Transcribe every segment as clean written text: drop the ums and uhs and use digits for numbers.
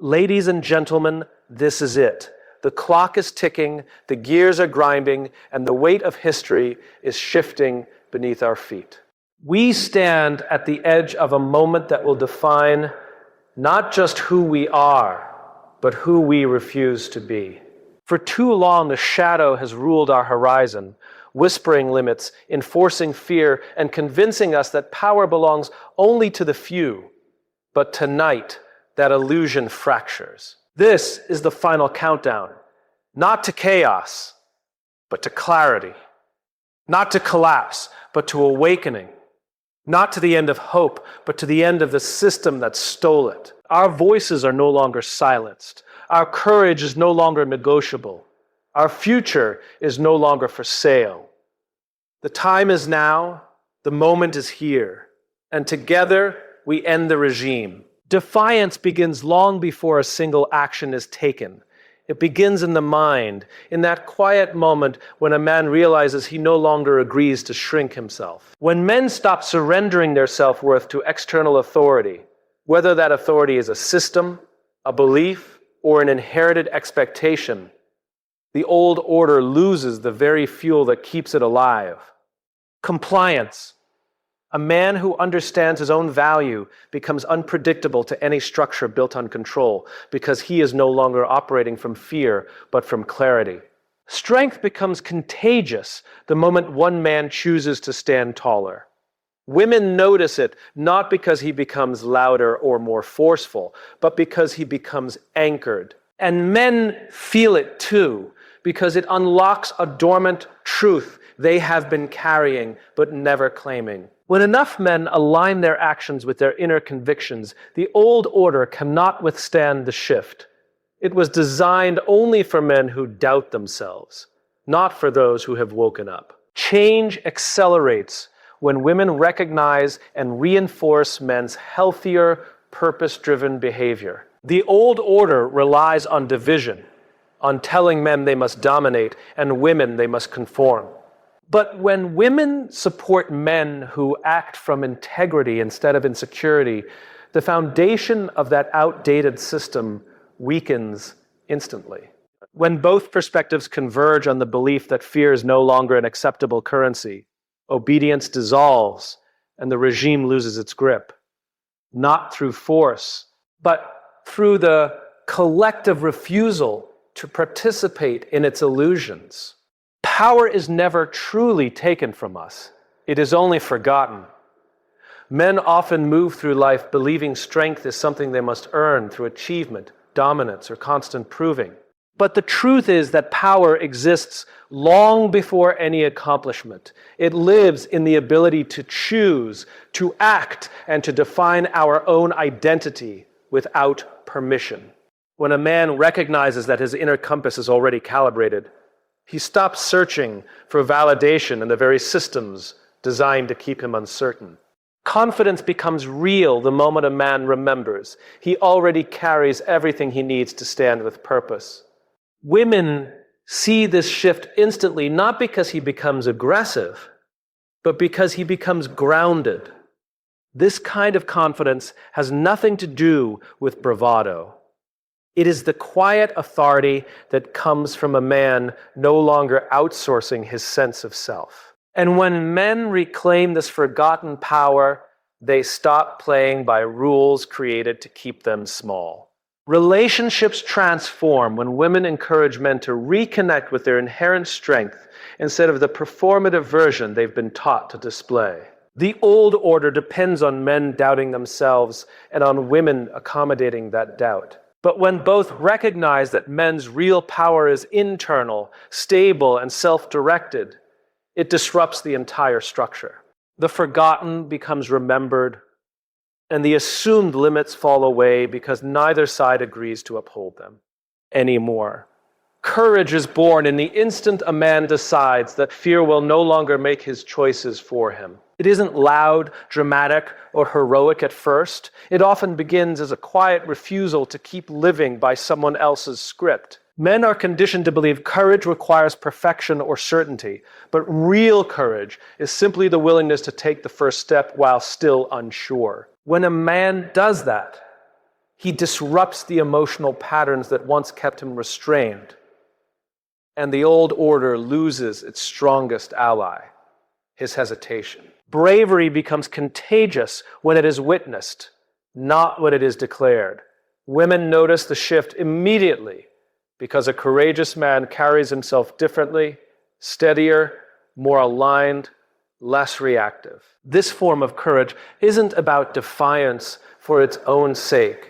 Ladies and gentlemen, this is it. The clock is ticking, the gears are grinding, and the weight of history is shifting beneath our feet. We stand at the edge of a moment that will define not just who we are, but who we refuse to be. For too long, the shadow has ruled our horizon, whispering limits, enforcing fear, and convincing us that power belongs only to the few. But tonight, that illusion fractures. This is the final countdown, not to chaos, but to clarity. Not to collapse, but to awakening. Not to the end of hope, but to the end of the system that stole it. Our voices are no longer silenced. Our courage is no longer negotiable. Our future is no longer for sale. The time is now, the moment is here, and together we end the regime. Defiance begins long before a single action is taken. It begins in the mind, in that quiet moment when a man realizes he no longer agrees to shrink himself. When men stop surrendering their self-worth to external authority, whether that authority is a system, a belief, or an inherited expectation, the old order loses the very fuel that keeps it alive. Compliance. A man who understands his own value becomes unpredictable to any structure built on control because he is no longer operating from fear, but from clarity. Strength becomes contagious the moment one man chooses to stand taller. Women notice it not because he becomes louder or more forceful, but because he becomes anchored. And men feel it too, because it unlocks a dormant truth they have been carrying but never claiming. When enough men align their actions with their inner convictions, the old order cannot withstand the shift. It was designed only for men who doubt themselves, not for those who have woken up. Change accelerates when women recognize and reinforce men's healthier, purpose-driven behavior. The old order relies on division, on telling men they must dominate and women they must conform. But when women support men who act from integrity instead of insecurity, the foundation of that outdated system weakens instantly. When both perspectives converge on the belief that fear is no longer an acceptable currency, obedience dissolves and the regime loses its grip, not through force, but through the collective refusal to participate in its illusions. Power is never truly taken from us. It is only forgotten. Men often move through life believing strength is something they must earn through achievement, dominance, or constant proving. But the truth is that power exists long before any accomplishment. It lives in the ability to choose, to act, and to define our own identity without permission. When a man recognizes that his inner compass is already calibrated, he stops searching for validation in the very systems designed to keep him uncertain. Confidence becomes real the moment a man remembers he already carries everything he needs to stand with purpose. Women see this shift instantly, not because he becomes aggressive, but because he becomes grounded. This kind of confidence has nothing to do with bravado. It is the quiet authority that comes from a man no longer outsourcing his sense of self. And when men reclaim this forgotten power, they stop playing by rules created to keep them small. Relationships transform when women encourage men to reconnect with their inherent strength instead of the performative version they've been taught to display. The old order depends on men doubting themselves and on women accommodating that doubt. But when both recognize that men's real power is internal, stable, and self-directed, it disrupts the entire structure. The forgotten becomes remembered, and the assumed limits fall away because neither side agrees to uphold them anymore. Courage is born in the instant a man decides that fear will no longer make his choices for him. It isn't loud, dramatic, or heroic at first. It often begins as a quiet refusal to keep living by someone else's script. Men are conditioned to believe courage requires perfection or certainty, but real courage is simply the willingness to take the first step while still unsure. When a man does that, He disrupts the emotional patterns that once kept him restrained. And the old order loses its strongest ally, his hesitation. Bravery becomes contagious when it is witnessed, not when it is declared. Women notice the shift immediately because a courageous man carries himself differently, steadier, more aligned, less reactive. This form of courage isn't about defiance for its own sake.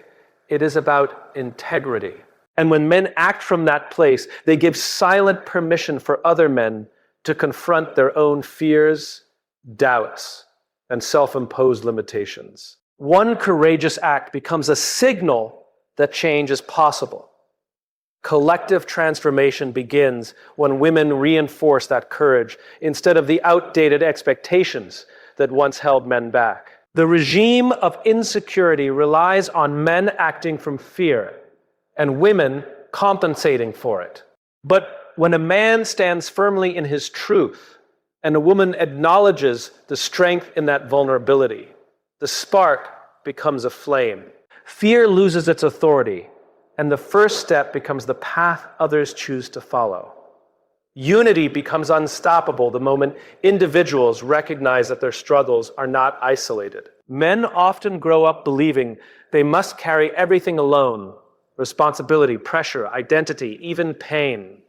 It is about integrity. And when men act from that place, they give silent permission for other men to confront their own fears, doubts, and self-imposed limitations. One courageous act becomes a signal that change is possible. Collective transformation begins when women reinforce that courage instead of the outdated expectations that once held men back. The regime of insecurity relies on men acting from fear and women compensating for it. But when a man stands firmly in his truth and a woman acknowledges the strength in that vulnerability, the spark becomes a flame. Fear loses its authority, and the first step becomes the path others choose to follow. Unity becomes unstoppable the moment individuals recognize that their struggles are not isolated. Men often grow up believing they must carry everything alone: responsibility, pressure, identity, even pain.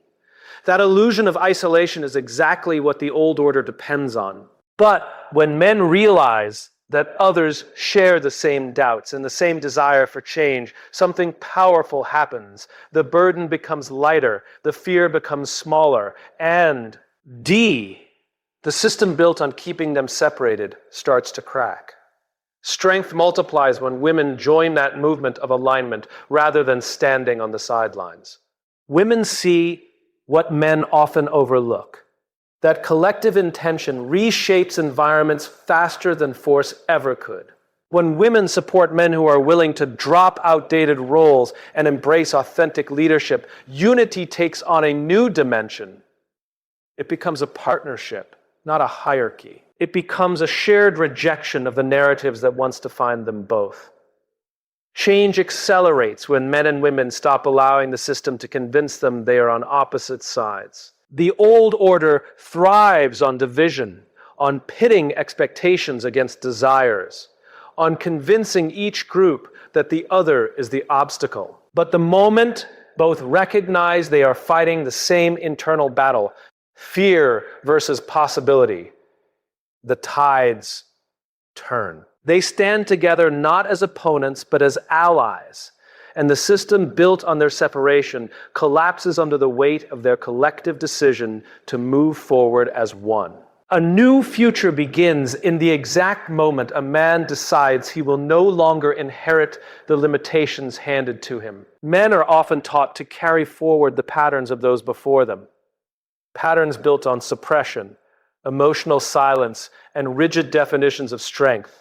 That illusion of isolation is exactly what the old order depends on. But when men realize that others share the same doubts and the same desire for change, something powerful happens. The burden becomes lighter, the fear becomes smaller, and the system built on keeping them separated starts to crack. Strength multiplies when women join that movement of alignment rather than standing on the sidelines. Women see what men often overlook: that collective intention reshapes environments faster than force ever could. When women support men who are willing to drop outdated roles and embrace authentic leadership, unity takes on a new dimension. It becomes a partnership, not a hierarchy. It becomes a shared rejection of the narratives that once defined them both. Change accelerates when men and women stop allowing the system to convince them they are on opposite sides. The old order thrives on division, on pitting expectations against desires, on convincing each group that the other is the obstacle. But the moment both recognize they are fighting the same internal battle, fear versus possibility, the tides turn. They stand together not as opponents, but as allies. And the system built on their separation collapses under the weight of their collective decision to move forward as one. A new future begins in the exact moment a man decides he will no longer inherit the limitations handed to him. Men are often taught to carry forward the patterns of those before them. Patterns built on suppression, emotional silence, and rigid definitions of strength.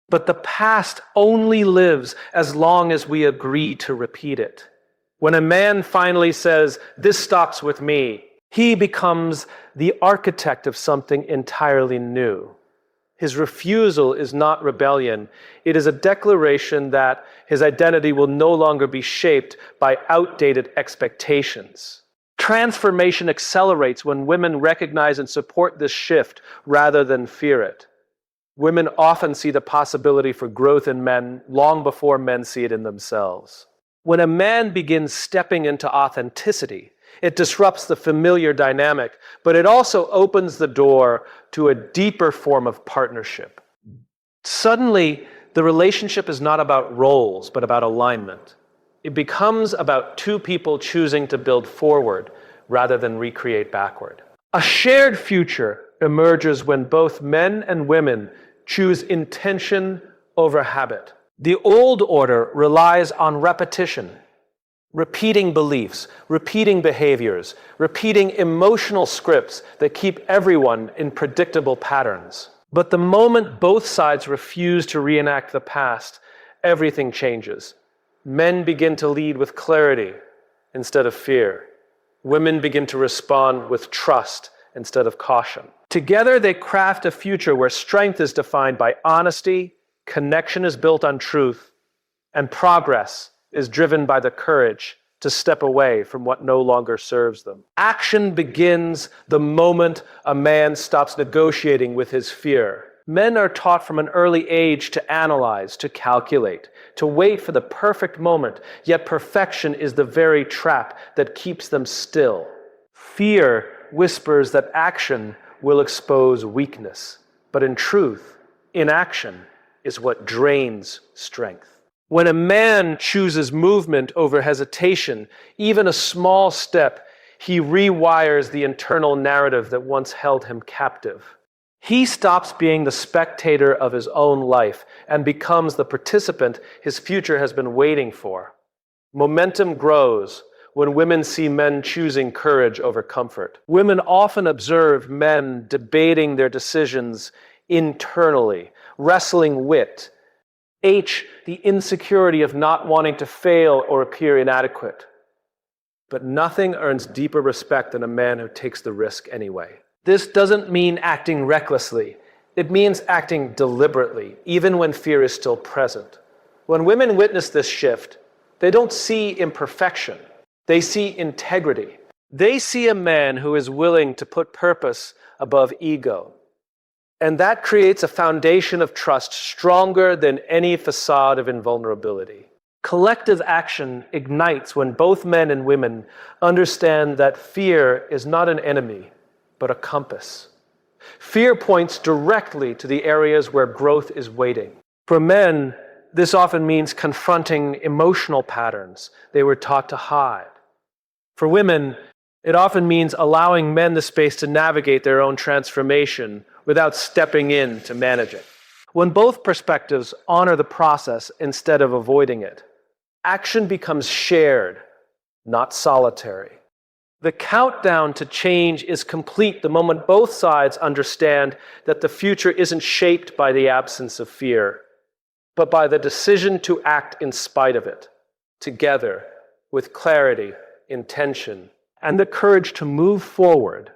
But the past only lives as long as we agree to repeat it. When a man finally says, "This stops with me," he becomes the architect of something entirely new. His refusal is not rebellion. It is a declaration that his identity will no longer be shaped by outdated expectations. Transformation accelerates when women recognize and support this shift rather than fear it. Women often see the possibility for growth in men long before men see it in themselves. When a man begins stepping into authenticity, it disrupts the familiar dynamic, but it also opens the door to a deeper form of partnership. Suddenly, the relationship is not about roles, but about alignment. It becomes about two people choosing to build forward rather than recreate backward. A shared future emerges when both men and women choose intention over habit. The old order relies on repetition, repeating beliefs, repeating behaviors, repeating emotional scripts that keep everyone in predictable patterns. But the moment both sides refuse to reenact the past, everything changes. Men begin to lead with clarity instead of fear. Women begin to respond with trust instead of caution. Together, they craft a future where strength is defined by honesty, connection is built on truth, And progress is driven by the courage to step away from what no longer serves them. Action begins the moment a man stops negotiating with his fear. Men are taught from an early age to analyze, to calculate, to wait for the perfect moment, yet perfection is the very trap that keeps them still. Fear whispers that action will expose weakness, but in truth, inaction is what drains strength. When a man chooses movement over hesitation, even a small step, he rewires the internal narrative that once held him captive. He stops being the spectator of his own life and becomes the participant his future has been waiting for. Momentum grows when women see men choosing courage over comfort. Women often observe men debating their decisions internally, wrestling wit. The insecurity of not wanting to fail or appear inadequate. But nothing earns deeper respect than a man who takes the risk anyway. This doesn't mean acting recklessly. It means acting deliberately, even when fear is still present. When women witness this shift, they don't see imperfection. They see integrity. They see a man who is willing to put purpose above ego. And that creates a foundation of trust stronger than any facade of invulnerability. Collective action ignites when both men and women understand that fear is not an enemy, but a compass. Fear points directly to the areas where growth is waiting. For men, this often means confronting emotional patterns they were taught to hide. For women, it often means allowing men the space to navigate their own transformation without stepping in to manage it. When both perspectives honor the process instead of avoiding it, action becomes shared, not solitary. The countdown to change is complete the moment both sides understand that the future isn't shaped by the absence of fear, but by the decision to act in spite of it, together, with clarity, intention, and the courage to move forward